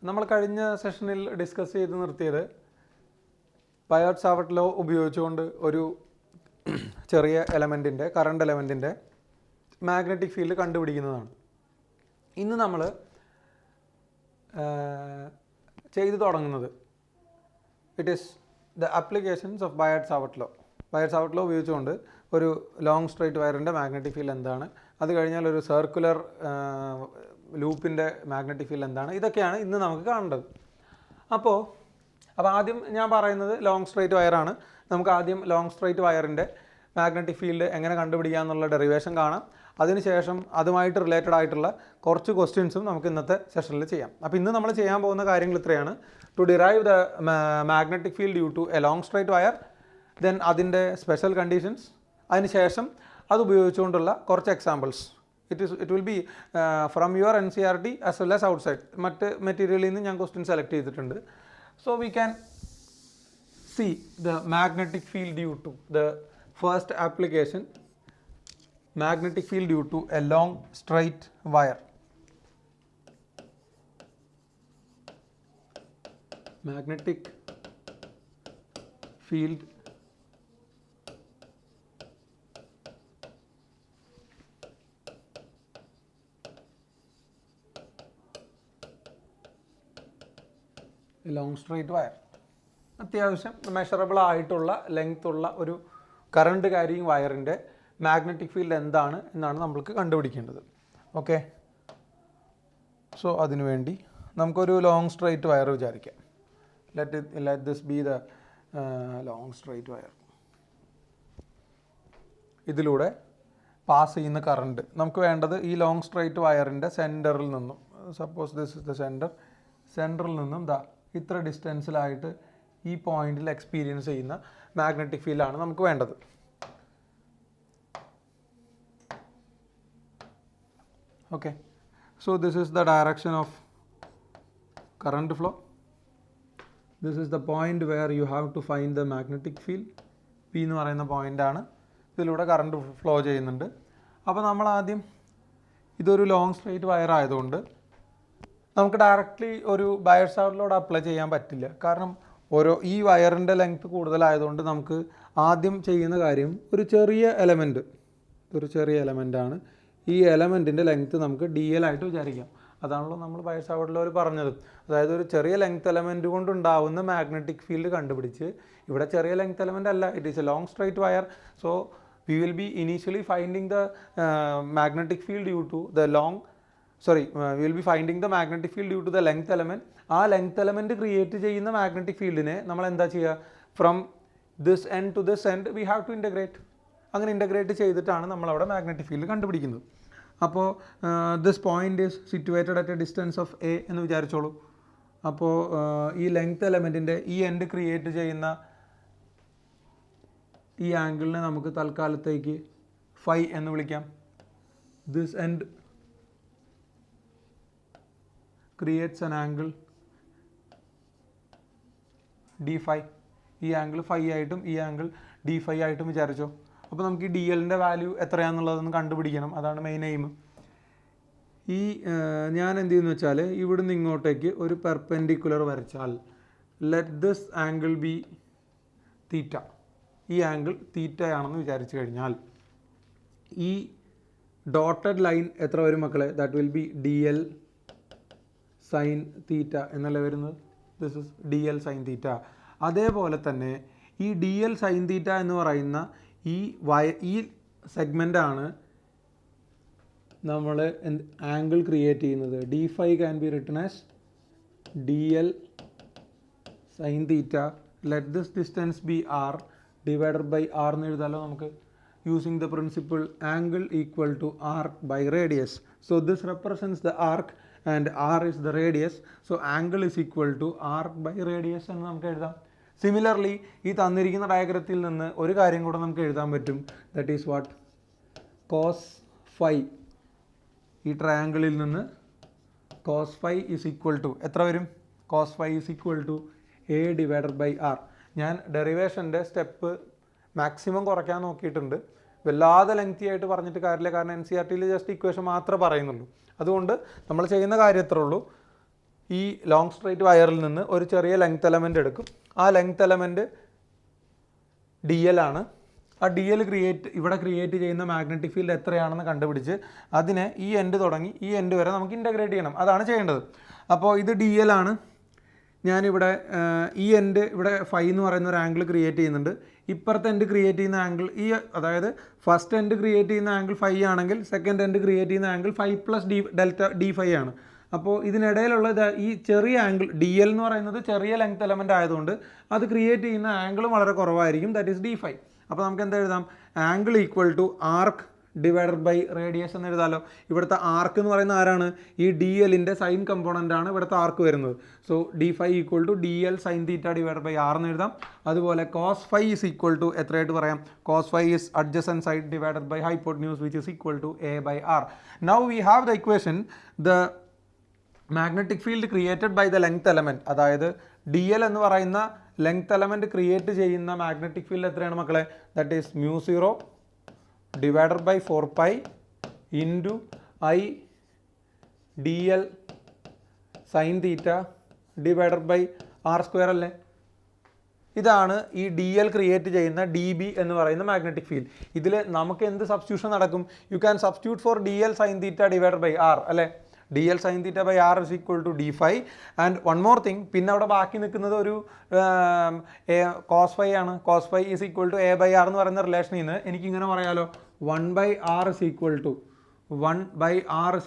നമ്മൾ കഴിഞ്ഞ സെഷനിൽ ഡിസ്കസ് ചെയ്ത് നിർത്തിയത് ബയോട്ട്-സാവർട്ട് ലോ ഉപയോഗിച്ചുകൊണ്ട് ഒരു ചെറിയ എലമെൻറ്റിൻ്റെ കറണ്ട് എലമെൻറ്റിൻ്റെ മാഗ്നറ്റിക് ഫീൽഡ് കണ്ടുപിടിക്കുന്നതാണ്. ഇന്ന് നമ്മൾ ചെയ്തു തുടങ്ങുന്നത് it is the applications of Biot Savart law. Biot Savart law ഉപയോഗിച്ചുകൊണ്ട് ഒരു ലോങ് സ്ട്രൈറ്റ് വയറിൻ്റെ മാഗ്നറ്റിക് ഫീൽഡ് എന്താണ്, അത് കഴിഞ്ഞാൽ ഒരു സർക്കുലർ ലൂപ്പിൻ്റെ മാഗ്നറ്റിക് ഫീൽഡ് എന്താണ്, ഇതൊക്കെയാണ് ഇന്ന് നമുക്ക് കാണേണ്ടത്. അപ്പോൾ ആദ്യം ഞാൻ പറയുന്നത് ലോങ് സ്ട്രൈറ്റ് വയറാണ്. നമുക്ക് ആദ്യം ലോങ് സ്ട്രൈറ്റ് വയറിൻ്റെ മാഗ്നറ്റിക് ഫീൽഡ് എങ്ങനെ കണ്ടുപിടിക്കുക എന്നുള്ള ഡെറിവേഷൻ കാണാം. അതിനുശേഷം അതുമായിട്ട് റിലേറ്റഡ് ആയിട്ടുള്ള കുറച്ച് ക്വസ്റ്റ്യൻസും നമുക്ക് ഇന്നത്തെ സെഷനിൽ ചെയ്യാം. അപ്പോൾ ഇന്ന് നമ്മൾ ചെയ്യാൻ പോകുന്ന കാര്യങ്ങൾ ഇത്രയാണ്. To derive the magnetic field due to a long straight wire, then അതിൻ്റെ സ്പെഷ്യൽ കണ്ടീഷൻസ്, അതിനുശേഷം അത് ഉപയോഗിച്ചുകൊണ്ടുള്ള കുറച്ച് examples. It will be from your NCERT as well as outside. മറ്റ് മെറ്റീരിയലിൽ നിന്ന് ഞാൻ ക്വസ്റ്റ്യൻ സെലക്ട് ചെയ്തിട്ടുണ്ട്. So we can see the magnetic field due to the first application, magnetic field due to a long straight wire. Magnetic field a long straight wire. അത്യാവശ്യം measurable ആയിട്ടുള്ള length ഉള്ള ഒരു current carrying വയറിൻ്റെ magnetic field എന്താണ് എന്നാണ് നമ്മൾക്ക് കണ്ടുപിടിക്കേണ്ടത്. Okay, so അതിനുവേണ്ടി നമുക്കൊരു ലോങ് സ്ട്രൈറ്റ് വയർ വിചാരിക്കാം. Let this B the long straight wire. ഇതിലൂടെ പാസ് ചെയ്യുന്ന കറണ്ട് നമുക്ക് വേണ്ടത് ഈ ലോങ് സ്ട്രൈറ്റ് വയറിൻ്റെ സെൻറ്ററിൽ നിന്നും, സപ്പോസ് ദിസ് ഇസ് ദ സെൻറ്ററിൽ നിന്നും ഇത്ര ഡിസ്റ്റൻസിലായിട്ട് ഈ പോയിന്റിൽ എക്സ്പീരിയൻസ് ചെയ്യുന്ന മാഗ്നറ്റിക് ഫീൽഡാണ് നമുക്ക് വേണ്ടത്. Okay, so this is the direction of current flow. This is the point where you have to find the magnetic field. P എന്ന് പറയുന്ന പോയിൻ്റാണ്. ഇതിലൂടെ കറണ്ട് ഫ്ലോ ചെയ്യുന്നുണ്ട്. അപ്പോൾ നമ്മൾ ആദ്യം ഇതൊരു ലോങ് സ്ട്രൈറ്റ് വയർ ആയതുകൊണ്ട് നമുക്ക് ഡയറക്റ്റ്ലി ഒരു ബയോട്ട്-സാവർട്ട് ലോഡ് അപ്ലൈ ചെയ്യാൻ പറ്റില്ല. കാരണം ഈ വയറിൻ്റെ ലെങ്ത് കൂടുതലായതുകൊണ്ട് നമുക്ക് ആദ്യം ചെയ്യുന്ന കാര്യം ഒരു ചെറിയ എലമെൻ്റാണ്. ഈ എലമെൻറ്റിൻ്റെ ലെങ്ത്ത് നമുക്ക് DL ആയിട്ട് വിചാരിക്കാം. അതാണല്ലോ നമ്മൾ ബയോട്ട്-സാവർട്ട് ലോയിൽ പറഞ്ഞത്. അതായത് ഒരു ചെറിയ ലെങ്ത് എലമെൻറ്റ് കൊണ്ടുണ്ടാവുന്ന മാഗ്നറ്റിക് ഫീൽഡ് കണ്ടുപിടിച്ച്, ഇവിടെ ചെറിയ ലെങ്ത് എലമെൻ്റ് അല്ല, it is a long straight wire. So we will be initially finding the magnetic field due to the we will be finding the magnetic field due to the length element. ആ length element create ചെയ്യുന്ന magnetic ഫീൽഡിനെ നമ്മൾ എന്താ ചെയ്യുക, from this end to this end we have to integrate. അങ്ങനെ integrate ചെയ്തിട്ടാണ് നമ്മളവിടെ magnetic field കണ്ടുപിടിക്കുന്നത്. അപ്പോൾ this point is situated at A distance of A എന്ന് വിചാരിച്ചോളൂ. അപ്പോൾ ഈ ലെങ്ത് എലമെൻറ്റിൻ്റെ ഈ എൻഡ് ക്രിയേറ്റ് ചെയ്യുന്ന ഈ ആംഗിളിനെ നമുക്ക് തൽക്കാലത്തേക്ക് ഫൈ എന്ന് വിളിക്കാം. This end creates an angle D5. ഈ ആംഗിൾ ഫൈ ആയിട്ടും ഈ ആംഗിൾ D5 ആയിട്ടും വിചാരിച്ചോ. അപ്പോൾ നമുക്ക് ഈ DLൻ്റെ വാല്യൂ എത്രയാണെന്നുള്ളതൊന്ന് കണ്ടുപിടിക്കണം. അതാണ് മെയിൻ എയിം. ഞാൻ എന്ത് ചെയ്യുന്നു വെച്ചാൽ ഇവിടുന്ന് ഇങ്ങോട്ടേക്ക് ഒരു പെർപെൻഡിക്കുലർ വരച്ചാൽ, ലെറ്റ് ദിസ് ആംഗിൾ ബി തീറ്റ. ഈ ആംഗിൾ തീറ്റയാണെന്ന് വിചാരിച്ചു കഴിഞ്ഞാൽ ഈ ഡോട്ടഡ് ലൈൻ എത്ര വരും മക്കളെ? That will B DL sine തീറ്റ എന്നല്ലേ വരുന്നത്. ദിസ് ഇസ് DL സൈൻ തീറ്റ. അതേപോലെ തന്നെ ഈ DL സൈൻ തീറ്റ എന്ന് പറയുന്ന ഈ സെഗ്മെൻ്റാണ് നമ്മൾ ആംഗിൾ ക്രിയേറ്റ് ചെയ്യുന്നത്. D5 can be written as DL sine theta. Let this distance be R divided by R എന്ന് എഴുതാലോ നമുക്ക്, using the principle angle equal to arc by radius. So this represents the arc and R is the radius. So angle is equal to arc by radius എന്ന് നമുക്ക് എഴുതാം. Similarly ഈ തന്നിരിക്കുന്ന ഡയഗ്രത്തിൽ നിന്ന് ഒരു കാര്യം കൂടെ നമുക്ക് എഴുതാൻ പറ്റും. That is what? Cos phi. ഈ ട്രയാങ്കിളിൽ നിന്ന് cos phi is equal to എത്ര വരും? Cos phi is equal to A divided by R. ഞാൻ ഡെറിവേഷൻ്റെ സ്റ്റെപ്പ് മാക്സിമം കുറയ്ക്കാൻ നോക്കിയിട്ടുണ്ട്. വല്ലാതെ ലെങ്തി ആയിട്ട് പറഞ്ഞിട്ട് കാര്യമില്ല, കാരണം NCERT ജസ്റ്റ് ഇക്വേഷൻ മാത്രമേ പറയുന്നുള്ളൂ. അതുകൊണ്ട് നമ്മൾ ചെയ്യുന്ന കാര്യം എത്ര ഉള്ളൂ, ഈ ലോങ് സ്ട്രൈറ്റ് വയറിൽ നിന്ന് ഒരു ചെറിയ ലെങ്ത് എലമെൻ്റ് എടുക്കും. ആ ലെങ്ത് എലമെൻറ്റ് ഡി എൽ ആണ്. ആ ഡി എൽ ഇവിടെ ക്രിയേറ്റ് ചെയ്യുന്ന മാഗ്നറ്റിക് ഫീൽഡ് എത്രയാണെന്ന് കണ്ടുപിടിച്ച് അതിനെ ഈ എൻഡ് തുടങ്ങി ഈ എൻഡ് വരെ നമുക്ക് ഇൻ്റഗ്രേറ്റ് ചെയ്യണം. അതാണ് ചെയ്യേണ്ടത്. അപ്പോൾ ഇത് ഡി എൽ ആണ്. ഞാനിവിടെ ഈ എൻഡ് ഇവിടെ ഫൈ എന്ന് പറയുന്ന ഒരു ആംഗിൾ ക്രിയേറ്റ് ചെയ്യുന്നുണ്ട്. ഇപ്പുറത്തെ എൻഡ് ക്രിയേറ്റ് ചെയ്യുന്ന ആംഗിൾ അതായത് ഫസ്റ്റ് എൻഡ് ക്രിയേറ്റ് ചെയ്യുന്ന ആംഗിൾ ഫൈ ആണെങ്കിൽ സെക്കൻഡ് എൻഡ് ക്രിയേറ്റ് ചെയ്യുന്ന angle phi plus D phi ആണ്. അപ്പോൾ ഇതിനിടയിലുള്ള ഈ ചെറിയ ആംഗിൾ ഡി എൽ എന്ന് പറയുന്നത് ചെറിയ ലെങ്ത് എലമെൻ്റ് ആയതുകൊണ്ട് അത് ക്രിയേറ്റ് ചെയ്യുന്ന ആംഗിളും വളരെ കുറവായിരിക്കും. That is d phi. അപ്പോൾ നമുക്ക് എന്താ എഴുതാം? Angle equal to arc divided by radius എന്ന് എഴുതാമല്ലോ. ഇവിടുത്തെ ആർക്ക് എന്ന് പറയുന്ന ആരാണ്? ഈ ഡി എല്ലിൻ്റെ സൈൻ കമ്പോണൻ്റ് ആണ് ഇവിടുത്തെ ആർക്ക് വരുന്നത്. So d phi equal to d l sine theta divided by r എന്ന് എഴുതാം. അതുപോലെ cos phi is equal to എത്രയായിട്ട് പറയാം? Cos phi is adjacent side divided by hypotenuse which is equal to a by r. Now we have the equation the magnetic field created by the length element, അതായത് d l എന്ന് പറയുന്ന length element create ചെയ്യുന്ന magnetic field എത്രയാണ് മക്കളെ? That is mu zero divided by 4π into I d l sine theta divided by r square അല്ലേ? ഇതാണ് ഈ d l create ചെയ്യുന്ന ഡി ബി എന്ന് പറയുന്ന മാഗ്നറ്റിക് ഫീൽഡ്. ഇതിൽ നമുക്ക് എന്ത് സബ്സ്റ്റിറ്റ്യൂഷൻ നടക്കും? You can substitute for d l sine theta divided by r അല്ലേ? D l sine theta by r is equal to d phi. And one more thing, പിന്നെ അവിടെ ബാക്കി നിൽക്കുന്നത് ഒരു കോസ് ഫൈ ആണ്. Cos phi is equal to a by r എന്ന് പറയുന്ന റിലേഷനിൽ നിന്ന് എനിക്കിങ്ങനെ പറയാലോ, 1/r is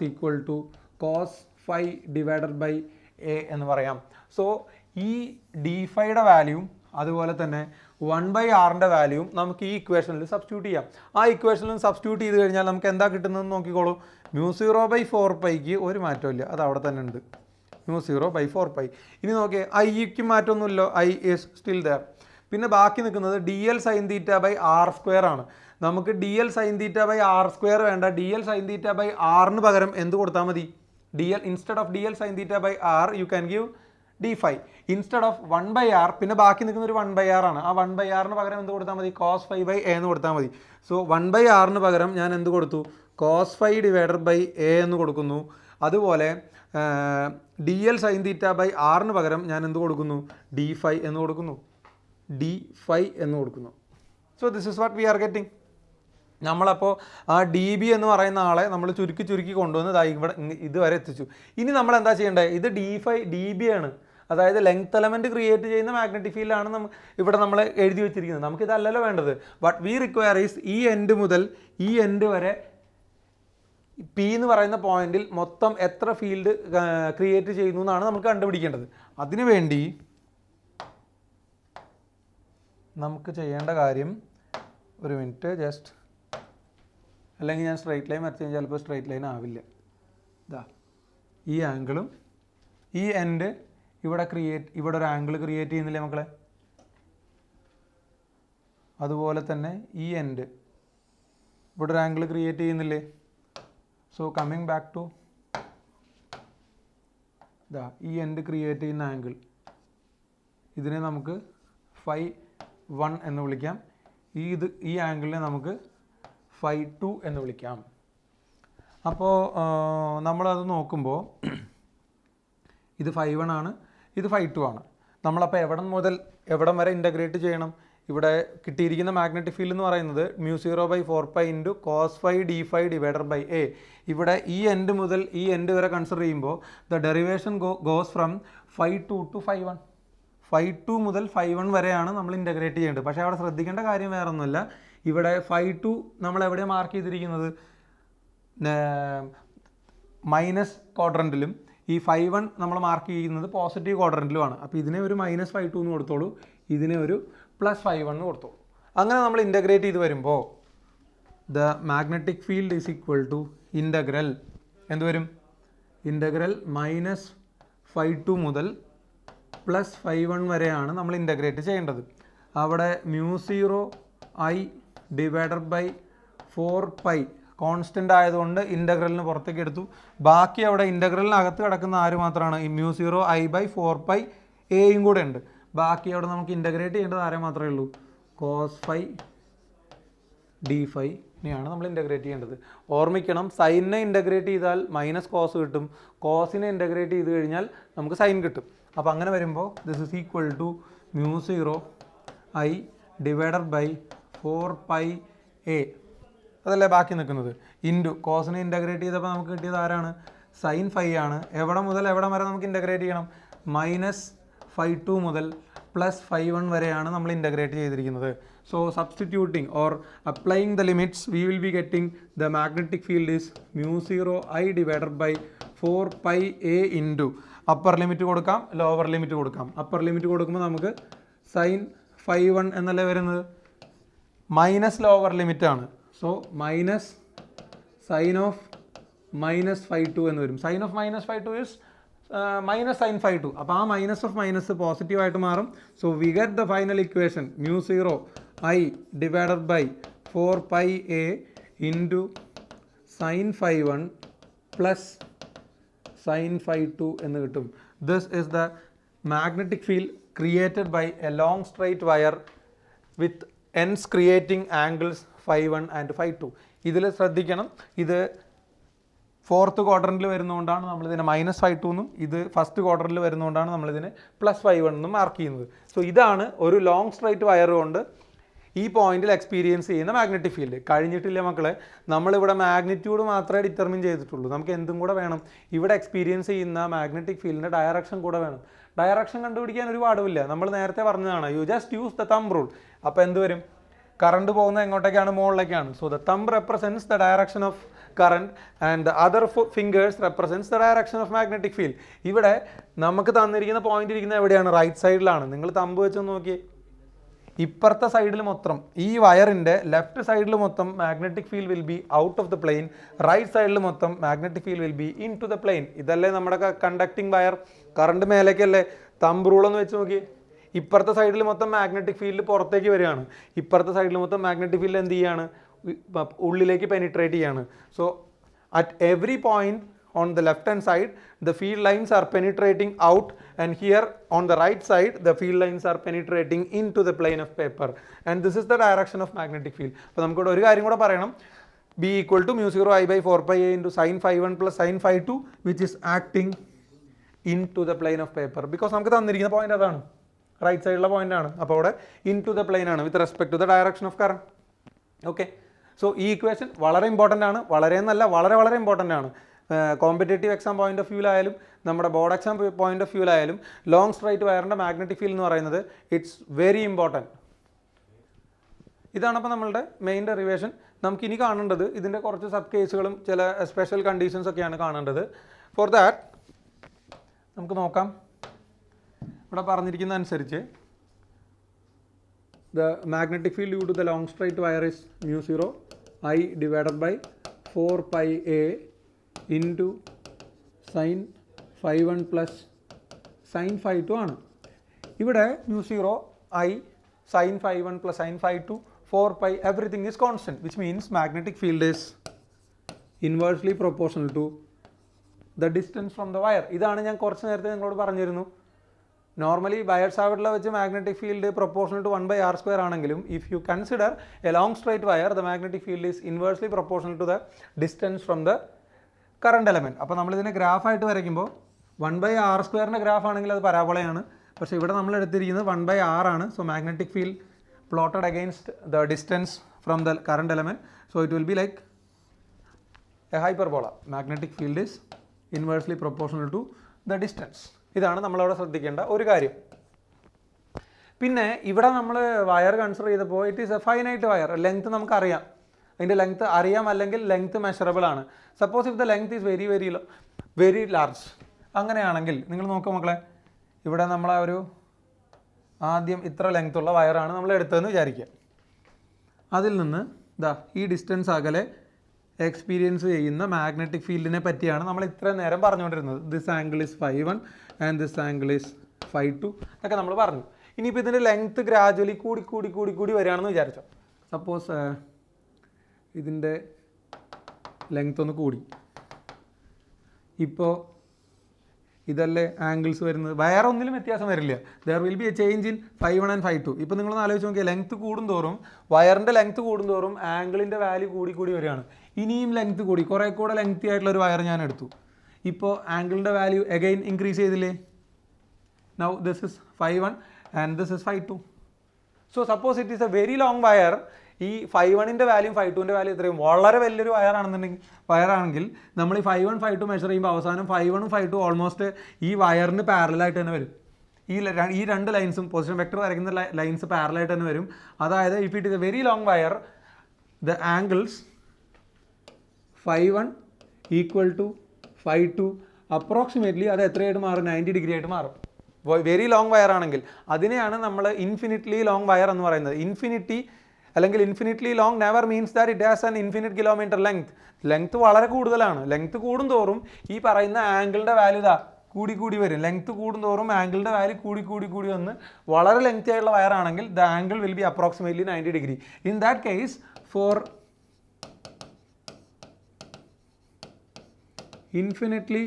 equal to cos phi divided by a എന്ന് പറയാം. സോ ഈ ഡി ഫൈയുടെ വാല്യൂവും അതുപോലെ തന്നെ 1/rൻ്റെ വാല്യൂവും നമുക്ക് ഈ ഇക്വേഷനിൽ സബ്സ്റ്റിറ്റ്യൂട്ട് ചെയ്യാം. ആ ഇക്വേഷനിൽ സബ്സ്റ്റിറ്റ്യൂട്ട് ചെയ്ത് കഴിഞ്ഞാൽ നമുക്ക് എന്താ കിട്ടുന്നതെന്ന് നോക്കിക്കോളൂ. മ്യൂ 0/4πക്ക് ഒരു മാറ്റമില്ല, അത് അവിടെ തന്നെ ഉണ്ട്. മ്യൂ 0/4π. ഇനി നോക്കിയേ, ഐക്ക് മാറ്റമൊന്നുമില്ലോ, ഐ ഈസ് സ്റ്റിൽ ദർ. പിന്നെ ബാക്കി നിൽക്കുന്നത് d l sine theta by r square ആണ്. നമുക്ക് d l sine theta by r square വേണ്ട, d l sine theta by ആറിന് പകരം എന്ത് കൊടുത്താൽ മതി? D l instead of d l sine theta by r you can give d phi instead of 1/r. പിന്നെ ബാക്കി നിൽക്കുന്ന ഒരു 1/r ആണ്. ആ 1/rന് പകരം എന്ത് കൊടുത്താൽ മതി? കോസ് ഫൈ ബൈ എ എന്ന് കൊടുത്താൽ മതി. സോ 1/rന് പകരം ഞാൻ എന്ത് കൊടുത്തു? Cos phi divided by a എന്ന് കൊടുക്കുന്നു. അതുപോലെ d l sine theta by ആറിന് പകരം ഞാൻ എന്ത് കൊടുക്കുന്നു? ഡി ഫൈ എന്ന് കൊടുക്കുന്നു. So this is what we are getting. നമ്മളപ്പോൾ ആ ഡി ബി എന്ന് പറയുന്ന ആളെ നമ്മൾ ചുരുക്കി കൊണ്ടുവന്ന് ഇവിടെ ഇതുവരെ എത്തിച്ചു. ഇനി നമ്മൾ എന്താ ചെയ്യേണ്ടത്? ഇത് ഡി ബി ആണ്, അതായത് ലെങ്ത് എലമെൻറ്റ് ക്രിയേറ്റ് ചെയ്യുന്ന മാഗ്നറ്റിക് ഫീൽഡാണ് ഇവിടെ നമ്മൾ എഴുതി വെച്ചിരിക്കുന്നത്. നമുക്കിതല്ലല്ലോ വേണ്ടത്. ബട്ട് വി റിക്വയർ ഈസ് ഈ എൻഡ് മുതൽ ഈ എൻഡ് വരെ പി എന്ന് പറയുന്ന പോയിന്റിൽ മൊത്തം എത്ര ഫീൽഡ് ക്രിയേറ്റ് ചെയ്യുന്നു എന്നാണ് നമുക്ക് കണ്ടുപിടിക്കേണ്ടത്. അതിനുവേണ്ടി നമുക്ക് ചെയ്യേണ്ട കാര്യം, ഒരു മിനിറ്റ് ജസ്റ്റ്, അല്ലെങ്കിൽ ഞാൻ സ്ട്രൈറ്റ് ലൈൻ വരച്ച് കഴിഞ്ഞാൽ ചിലപ്പോൾ സ്ട്രൈറ്റ് ലൈൻ ആവില്ല. ഇതാ ഈ ആംഗിളും ഈ എൻഡ് ഇവിടെ ഒരു ആംഗിൾ ക്രിയേറ്റ് ചെയ്യുന്നില്ലേ മക്കളെ? അതുപോലെ തന്നെ ഈ എൻഡ് ഇവിടെ ഒരു ആംഗിൾ ക്രിയേറ്റ് ചെയ്യുന്നില്ലേ? സോ കമ്മിങ് ബാക്ക് ടു ഈ എൻഡ് ക്രിയേറ്റ് ചെയ്യുന്ന ആംഗിൾ, ഇതിനെ നമുക്ക് φ1 എന്ന് വിളിക്കാം. ഈ ആംഗിളിനെ നമുക്ക് φ2 എന്ന് വിളിക്കാം. അപ്പോൾ നമ്മളത് നോക്കുമ്പോൾ ഇത് φ1 ആണ്, ഇത് φ2 ആണ്. നമ്മളപ്പോൾ എവിടം മുതൽ എവിടം വരെ ഇൻ്റഗ്രേറ്റ് ചെയ്യണം? ഇവിടെ കിട്ടിയിരിക്കുന്ന മാഗ്നറ്റിക് ഫീൽഡ് എന്ന് പറയുന്നത് mu 0/4π into cos phi d phi divided by a. ഇവിടെ ഈ എൻഡ് മുതൽ ഈ എൻഡ് വരെ കൺസിഡർ ചെയ്യുമ്പോൾ the derivation goes from φ2 to φ1. φ2 മുതൽ φ1 വരെയാണ് നമ്മൾ ഇൻ്റഗ്രേറ്റ് ചെയ്യേണ്ടത്. പക്ഷേ അവിടെ ശ്രദ്ധിക്കേണ്ട കാര്യം വേറെ ഒന്നുമില്ല. ഇവിടെ φ2 നമ്മൾ എവിടെയാണ് മാർക്ക് ചെയ്തിരിക്കുന്നത്? മൈനസ് ക്വാഡ്രൻറ്റിലും ഈ φ1 നമ്മൾ മാർക്ക് ചെയ്യുന്നത് പോസിറ്റീവ് ക്വാഡ്രൻറ്റിലുമാണ്. അപ്പോൾ ഇതിനെ ഒരു -φ2 എന്ന് കൊടുത്തോളൂ, ഇതിനെ ഒരു +φ1 എന്ന് കൊടുത്തോളൂ. അങ്ങനെ നമ്മൾ ഇൻ്റഗ്രേറ്റ് ചെയ്ത് വരുമ്പോൾ the magnetic field is equal to integral എന്ത് വരും? ഇൻ്റഗ്രൽ -φ2 മുതൽ +φ1 വരെയാണ് നമ്മൾ ഇൻ്റഗ്രേറ്റ് ചെയ്യേണ്ടത്. അവിടെ mu 0I divided by 4π constant ആയതുകൊണ്ട് ഇൻ്റഗ്രലിന് പുറത്തേക്ക് എടുത്തു. ബാക്കി അവിടെ ഇൻ്റഗ്രലിനകത്ത് കിടക്കുന്ന ആര് മാത്രമാണ്? ഈ മ്യൂ 0I/4π എയും കൂടെ ഉണ്ട്. ബാക്കി അവിടെ നമുക്ക് ഇൻ്റഗ്രേറ്റ് ചെയ്യേണ്ടത് ആരെ മാത്രമേ ഉള്ളൂ? കോസ് ഫൈ ഡി ഫൈ ഇനിയാണ് നമ്മൾ ഇൻ്റഗ്രേറ്റ് ചെയ്യേണ്ടത്. ഓർമ്മിക്കണം, സൈനിനെ ഇൻ്റഗ്രേറ്റ് ചെയ്താൽ മൈനസ് കോസ് കിട്ടും, കോസിനെ ഇൻ്റഗ്രേറ്റ് ചെയ്ത് കഴിഞ്ഞാൽ നമുക്ക് സൈൻ കിട്ടും. അപ്പോൾ അങ്ങനെ വരുമ്പോൾ this is equal to μ0 I divided by 4πa, അതല്ലേ ബാക്കി നിൽക്കുന്നത്, ഇൻറ്റു കോസിനെ ഇൻ്റഗ്രേറ്റ് ചെയ്തപ്പോൾ നമുക്ക് കിട്ടിയത് ആരാണ്, സൈൻ ഫൈ ആണ്. എവിടെ മുതൽ എവിടെ വരെ നമുക്ക് ഇൻ്റഗ്രേറ്റ് ചെയ്യണം, -φ2 മുതൽ +φ1 വരെയാണ് നമ്മൾ ഇൻ്റഗ്രേറ്റ് ചെയ്തിരിക്കുന്നത്. So substituting or applying the limits we will be getting the magnetic field is μ0 I divided by 4πa into upper limit കൊടുക്കാം, ലോവർ ലിമിറ്റ് കൊടുക്കാം. അപ്പർ ലിമിറ്റ് കൊടുക്കുമ്പോൾ നമുക്ക് സൈൻ φ1 എന്നല്ലേ വരുന്നത്, മൈനസ് ലോവർ ലിമിറ്റ് ആണ്. സോ മൈനസ് സൈൻ ഓഫ് -φ2 എന്ന് വരും. Sine of -φ2 is minus sine φ2. അപ്പോൾ ആ മൈനസ് ഓഫ് മൈനസ് പോസിറ്റീവായിട്ട് മാറും. So we get the final equation μ0 I divided by 4πa into sine φ1 plus sine φ2 എന്ന് കിട്ടും. This is the magnetic field created by a long straight wire with ends creating angles φ1 and φ2. ഇതിൽ ശ്രദ്ധിക്കണം, ഇത് fourth ക്വാഡ്രൻറ്റിൽ വരുന്നതുകൊണ്ടാണ് നമ്മളിതിനെ -φ2 എന്നും ഇത് first ക്വാഡ്രൻറ്റിൽ വരുന്നതുകൊണ്ടാണ് നമ്മളിതിനെ +φ1 എന്നും മാർക്ക് ചെയ്യുന്നത്. സോ ഇതാണ് ഒരു ലോങ് സ്ട്രൈറ്റ് വയർ കൊണ്ട് ഈ പോയിന്റിൽ എക്സ്പീരിയൻസ് ചെയ്യുന്ന മാഗ്നറ്റിക് ഫീൽഡ്. കഴിഞ്ഞിട്ടില്ല മക്കളെ, നമ്മളിവിടെ മാഗ്നിറ്റ്യൂഡ് മാത്രമേ ഡിറ്റർമിൻ ചെയ്തിട്ടുള്ളൂ. നമുക്ക് എന്തും കൂടെ വേണം, ഇവിടെ എക്സ്പീരിയൻസ് ചെയ്യുന്ന മാഗ്നറ്റിക് ഫീൽഡിൻ്റെ ഡയറക്ഷൻ കൂടെ വേണം. ഡയറക്ഷൻ കണ്ടുപിടിക്കാൻ ഒരു പാടുമില്ല, നമ്മൾ നേരത്തെ പറഞ്ഞതാണ്, you just use the thumb rule. അപ്പോൾ എന്ത് വരും, കറണ്ട് പോകുന്നത് എങ്ങോട്ടേക്കാണ്, മുകളിലേക്കാണ്. So the thumb represents the direction of current and the other fingers represents the direction of magnetic field. ഇവിടെ നമുക്ക് തന്നിരിക്കുന്ന പോയിന്റ് ഇരിക്കുന്നത് എവിടെയാണ്, റൈറ്റ് സൈഡിലാണ്. നിങ്ങൾ തമ്പ് വെച്ച് നോക്കിയേ, ഇപ്പുറത്തെ സൈഡിൽ മൊത്തം ഈ വയറിൻ്റെ ലെഫ്റ്റ് സൈഡിൽ മൊത്തം magnetic field will be out of the plane, റൈറ്റ് സൈഡിൽ മൊത്തം magnetic field will be into the plane. ഇതല്ലേ നമ്മുടെ കണ്ടക്ടിങ് വയർ, കറണ്ട് മേലേക്കല്ലേ. തമ്പ് റൂൾ എന്ന് വെച്ച് നോക്കിയേ, ഇപ്പുറത്തെ സൈഡിൽ മൊത്തം മാഗ്നറ്റിക് ഫീൽഡ് പുറത്തേക്ക് വരികയാണ്, ഇപ്പുറത്തെ സൈഡിൽ മൊത്തം മാഗ്നറ്റിക് ഫീൽഡ് എന്ത് ചെയ്യാണ്, ഉള്ളിലേക്ക് പെനിട്രേറ്റ് ചെയ്യാണ്. So at every point on the left hand side the field lines are penetrating out, and here on the right side the field lines are penetrating into the plane of paper, and this is the direction of magnetic field. അപ്പോൾ നമുക്ക് ഒരു കാര്യം കൂടെ പറയണം, B equal to μ0 I by 4πa into sin φ1 plus sin φ2 which is acting into the plane of paper, because നമുക്ക് തന്നിരിക്കുന്ന point അതാണ്, right സൈഡിലുള്ള പോയിന്റ് ആണ്. അപ്പോൾ അവിടെ into the plane ആണ് with respect to the direction of current. Okay, so ഈ equation വളരെ ഇമ്പോർട്ടൻ്റ് ആണ്, വളരെ നല്ല വളരെ വളരെ ഇമ്പോർട്ടൻ്റ് ആണ്. കോമ്പറ്റേറ്റീവ് എക്സാം പോയിന്റ് ഓഫ് വ്യൂലായാലും നമ്മുടെ ബോർഡ് എക്സാം പോയിന്റ് ഓഫ് വ്യൂലായാലും ലോങ് സ്ട്രൈറ്റ് വയറിൻ്റെ മാഗ്നറ്റിക് ഫീൽഡ് എന്ന് പറയുന്നത് ഇറ്റ്സ് വെരി ഇമ്പോർട്ടൻറ്റ്. ഇതാണപ്പോൾ നമ്മളുടെ മെയിൻ ഡെറിവേഷൻ. നമുക്കിനി കാണേണ്ടത് ഇതിൻ്റെ കുറച്ച് സബ് കേസുകളും ചില സ്പെഷ്യൽ കണ്ടീഷൻസ് ഒക്കെയാണ് കാണേണ്ടത്. ഫോർ ദാറ്റ് നമുക്ക് നോക്കാം. ഇവിടെ പറഞ്ഞിരിക്കുന്ന അനുസരിച്ച് the magnetic field due to the long straight wire is μ0 I divided by 4πa into sin φ1 plus sin φ2 ആണ്. ഇവിടെ μ0 I sin φ1 plus sin φ2 4π everything is constant, which means magnetic field is inversely proportional to the distance from the wire. ഇതാണ് ഞാൻ കുറച്ച് നേരത്തെ നിങ്ങളോട് പറഞ്ഞിരുന്നു. Normally buyer സാവർട്ടിൽ വെച്ച് magnetic field proportional to 1/r² ആണെങ്കിലും if you consider a long straight wire the magnetic field is inversely proportional to the distance from the current element. അപ്പോൾ നമ്മളിതിനെ ഗ്രാഫായിട്ട് വരയ്ക്കുമ്പോൾ 1/r² ഗ്രാഫ് ആണെങ്കിൽ അത് പരാബോളയാണ്. പക്ഷേ ഇവിടെ നമ്മൾ എടുത്തിരിക്കുന്നത് 1/r ആണ്. So magnetic field plotted against the distance from the current element. So it will be like a hyperbola. Magnetic field is inversely proportional to the distance. ഇതാണ് നമ്മളവിടെ ശ്രദ്ധിക്കേണ്ട ഒരു കാര്യം. പിന്നെ ഇവിടെ നമ്മൾ വയർ കൺസിഡർ ചെയ്തപ്പോൾ it is a finite wire. Length നമുക്കറിയാം, അതിൻ്റെ ലെങ്ത് അറിയാം, അല്ലെങ്കിൽ ലെങ്ത് മെഷറബിൾ ആണ്. Suppose if the length is very very very large, അങ്ങനെയാണെങ്കിൽ നിങ്ങൾ നോക്കുക മക്കളെ, ഇവിടെ നമ്മളെ ഒരു ആദ്യം ഇത്ര ലെങ്ത് ഉള്ള വയറാണ് നമ്മൾ എടുത്തതെന്ന് വിചാരിക്കുക. അതിൽ നിന്ന് ഇതാ ഈ ഡിസ്റ്റൻസ് അകലെ എക്സ്പീരിയൻസ് ചെയ്യുന്ന മാഗ്നറ്റിക് ഫീൽഡിനെ പറ്റിയാണ് നമ്മൾ ഇത്രയും നേരം പറഞ്ഞുകൊണ്ടിരുന്നത്. This angle is φ1 and this angle is φ2 ഒക്കെ നമ്മൾ പറഞ്ഞു. ഇനിയിപ്പോൾ ഇതിൻ്റെ ലെങ്ത്ത് ഗ്രാജുവലി കൂടി കൂടി കൂടി കൂടി വരികയാണെന്ന് വിചാരിച്ചോ. സപ്പോസ് ഇതിൻ്റെ ലെങ്ത്ത് ഒന്ന് കൂടി, ഇപ്പോൾ ഇതല്ലേ ആംഗിൾസ് വരുന്നത്, വേറെ ഒന്നിലും വ്യത്യാസം വരില്ല. There will be A change in 5-1 and 5-2. ഇപ്പോൾ നിങ്ങളൊന്ന് ആലോചിച്ച് നോക്കിയാൽ ലെങ്ത്ത് കൂടുന്തോറും വയറിൻ്റെ ലെങ്ത്ത് കൂടുന്തോറും ആംഗിളിൻ്റെ വാല്യൂ കൂടി വരികയാണ്. ഇനിയും ലെങ്ത്ത് കൂടി, കുറേ കൂടെ ലെങ്ത്തി ആയിട്ടുള്ള ഒരു വയർ ഞാൻ എടുത്തു. ഇപ്പോൾ ആംഗിളിൻ്റെ വാല്യൂ അഗെയിൻ ഇൻക്രീസ് ചെയ്തില്ലേ? Now this is 5-1 and this is 5-2. So suppose it is A very long wire. ഈ 5-1ൻ്റെ വാല്യൂ 5-2ൻ്റെ വാല്യൂ ഇത്രയും വളരെ വലിയൊരു വയറാണെങ്കിൽ നമ്മൾ ഈ 5-1 5-2 മെഷർ ചെയ്യുമ്പോൾ അവസാനം 5-1 5-2 ഓൾമോസ്റ്റ് ഈ വയറിന് പാരലായിട്ട് തന്നെ വരും. ഈ രണ്ട് ലൈൻസും പൊസിഷൻ വെക്ടർ വരയ്ക്കുന്ന ലൈൻസ് പാരലായിട്ട് തന്നെ വരും. അതായത് if it is a very long wire, the angles 5-1 equal to 5-2 approximately അത് എത്രയായിട്ട് മാറും? 90 ഡിഗ്രി ആയിട്ട് മാറും. വെരി ലോങ് വയർ ആണെങ്കിൽ അതിനെയാണ് നമ്മൾ ഇൻഫിനിറ്റ്ലി ലോങ് വയർ എന്ന് പറയുന്നത്. Infinitely long never means that it has an infinite kilometre length വളരെ കൂടുതലാണ്. ലെങ്ത് കൂടുന്തോറും ഈ പറയുന്ന ആംഗിളിൻ്റെ വാല്യൂ കൂടി വരും. ലെങ്ത് കൂടുന്തോറും ആംഗിളിൻ്റെ വാല്യൂ കൂടി വന്ന് വളരെ ലെങ്തി ആയിട്ടുള്ള വയറാണെങ്കിൽ the angle will be approximately 90 degree. In that case for infinitely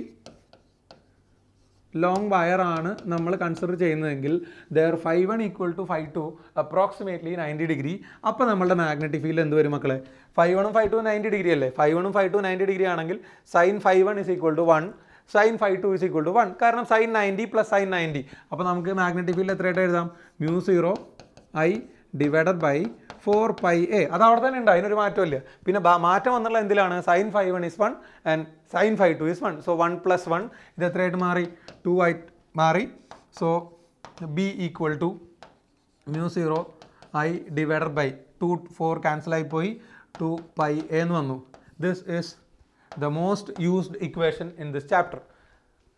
long wire ആണ് നമ്മൾ കൺസിഡർ ചെയ്യുന്നതെങ്കിൽ there 5-1 equal to 5-2 approximately 90 degree. അപ്പോൾ നമ്മളുടെ മാഗ്നറ്റിക് ഫീൽഡ് എന്ത് വരും മക്കളെ? 5-1 5-2 90 ഡിഗ്രി അല്ലേ? 5-1 5-2 90 ഡിഗ്രി ആണെങ്കിൽ sin 5-1 is equal to 1, sin 5-2 is equal to 1. കാരണം sin 90 plus sin 90. അപ്പോൾ നമുക്ക് മാഗ്നറ്റിക് ഫീൽഡ് എത്രയായിട്ട് എഴുതാം? mu0 I divided by 4πa. അത് അവിടെ തന്നെ ഉണ്ട്, അതിനൊരു മാറ്റമില്ല. പിന്നെ മാറ്റം വന്നുള്ള എന്തിലാണ്? sin 5-1 is 1 and sin 5-2 is 1. So 1 plus 1 ഇത് എത്രയായിട്ട് മാറി? 2 ആയിട്ട് മാറി. So b equal to mu0 I divided by 2 4 cancel ആയിപ്പോയി 2πa എന്ന് വന്നു. This is the most used equation in this chapter.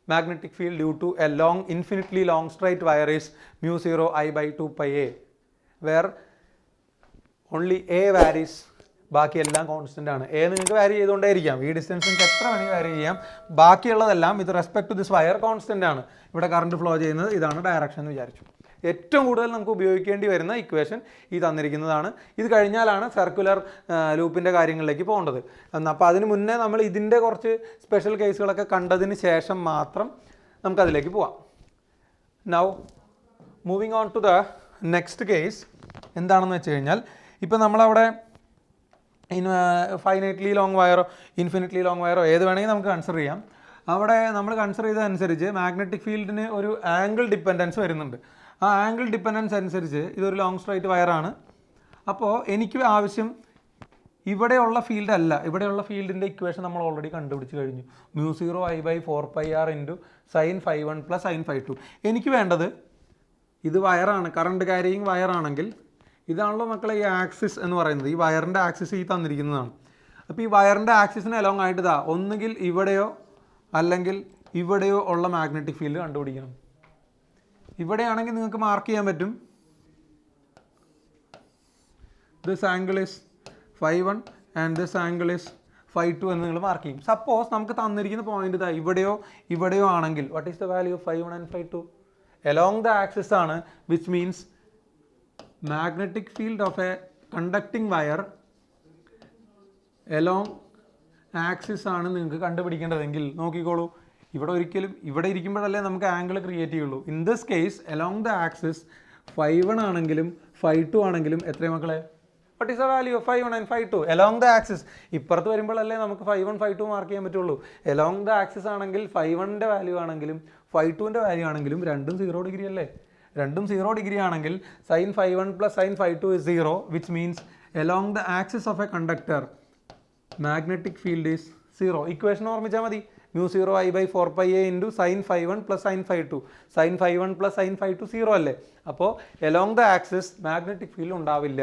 Magnetic field due to a infinitely long straight wire is mu0 I by 2πa, where only a varies, ബാക്കിയെല്ലാം constant ആണ്. A നിങ്ങൾക്ക് വാരി ചെയ്തുകൊണ്ടേയിരിക്കാം, ഈ distance നിങ്ങൾക്ക് എത്ര വേണമെങ്കിൽ വാരി ചെയ്യാം. ബാക്കിയുള്ളതെല്ലാം with respect to this wire constant ആണ്. ഇവിടെ കറണ്ട് ഫ്ലോ ചെയ്യുന്നത് ഇതാണ് ഡയറക്ഷൻ എന്ന് വിചാരിച്ചു. ഏറ്റവും കൂടുതൽ നമുക്ക് ഉപയോഗിക്കേണ്ടി വരുന്ന ഇക്വേഷൻ ഈ തന്നിരിക്കുന്നതാണ്. ഇത് കഴിഞ്ഞാലാണ് സർക്കുലർ ലൂപ്പിൻ്റെ കാര്യങ്ങളിലേക്ക് പോകേണ്ടത്. അപ്പോൾ അതിന് മുന്നേ നമ്മൾ ഇതിൻ്റെ കുറച്ച് സ്പെഷ്യൽ കേസുകളൊക്കെ കണ്ടതിന് ശേഷം മാത്രം നമുക്കതിലേക്ക് പോവാം. Now moving on to the next case എന്താണെന്ന് വെച്ച് കഴിഞ്ഞാൽ, ഇപ്പോൾ നമ്മളവിടെ ഫൈനൈറ്റ്ലി ലോങ് വയറോ ഇൻഫിനിറ്റ്ലി ലോങ് വയറോ ഏത് വേണമെങ്കിൽ നമുക്ക് കൺസിഡർ ചെയ്യാം. അവിടെ നമ്മൾ കൺസിഡർ ചെയ്തതനുസരിച്ച് മാഗ്നറ്റിക് ഫീൽഡിന് ഒരു ആംഗിൾ ഡിപ്പെൻഡൻസ് വരുന്നുണ്ട്. ആ ആംഗിൾ ഡിപ്പെൻഡൻസ് അനുസരിച്ച് ഇതൊരു ലോങ് സ്ട്രൈറ്റ് വയറാണ്. അപ്പോൾ എനിക്ക് ആവശ്യം ഇവിടെയുള്ള ഫീൽഡ് അല്ല, ഇവിടെയുള്ള ഫീൽഡിൻ്റെ ഇക്വേഷൻ നമ്മൾ ഓൾറെഡി കണ്ടുപിടിച്ച് കഴിഞ്ഞു. mu0 I by 4πr into sin 5-1 plus sin 5-2. എനിക്ക് വേണ്ടത് ഇത് വയറാണ്, കറണ്ട് ക്യാരിയിങ് വയറാണെങ്കിൽ ഇതാണല്ലോ മക്കളെ ഈ ആക്സിസ് എന്ന് പറയുന്നത്. ഈ വയറിൻ്റെ ആക്സിസ് ഈ തന്നിരിക്കുന്നതാണ്. അപ്പോൾ ഈ വയറിൻ്റെ ആക്സിസിന് അലോങ് ആയിട്ട് ഒന്നുകിൽ ഇവിടെയോ അല്ലെങ്കിൽ ഇവിടെയോ ഉള്ള മാഗ്നറ്റിക് ഫീൽഡ് കണ്ടുപിടിക്കണം. ഇവിടെയാണെങ്കിൽ നിങ്ങൾക്ക് മാർക്ക് ചെയ്യാൻ പറ്റും this angle is 5-1 and this angle is 5-2 എന്ന് നിങ്ങൾ മാർക്ക് ചെയ്യും. സപ്പോസ് നമുക്ക് തന്നിരിക്കുന്ന പോയിന്റ് ഇവിടെയോ ആണെങ്കിൽ what is the value of 5-1 and 5-2? Along the axis ആണ്, which means magnetic field of a conducting wire along axis ആണ് നിങ്ങൾക്ക് കണ്ടുപിടിക്കേണ്ടതെങ്കിൽ നോക്കിക്കോളൂ. ഇവിടെ ഇരിക്കുമ്പോഴല്ലേ നമുക്ക് ആംഗിൾ ക്രിയേറ്റ് ചെയ്യുള്ളൂ. In this case along the axis 5-1 ആണെങ്കിലും 5-2 ആണെങ്കിലും എത്രയും മക്കളെ? What is the value of 5-1 and 5-2 along the axis? ഇപ്പുറത്ത് വരുമ്പോഴല്ലേ നമുക്ക് 5-1 5-2 മാർക്ക് ചെയ്യാൻ പറ്റുള്ളൂ. അലോങ് ദ ആക്സിസ് ആണെങ്കിൽ 5-1ൻ്റെ വാല്യൂ ആണെങ്കിലും 5-2ൻ്റെ വാല്യൂ ആണെങ്കിലും രണ്ടും 0 ഡിഗ്രി അല്ലേ? രണ്ടും 0 ഡിഗ്രി ആണെങ്കിൽ sin 5-1 plus sin 5-2 is 0, which means along the axis of a conductor magnetic field is 0. Equation ഓർമ്മിച്ചാൽ മതി. mu0 I by 4πa into sin 5-1 plus sin 5-2. sin 5-1 plus sin 5-2 0 അല്ലേ? അപ്പോൾ അലോങ് ദ ആക്സിസ് മാഗ്നറ്റിക് ഫീൽഡ് ഉണ്ടാവില്ല.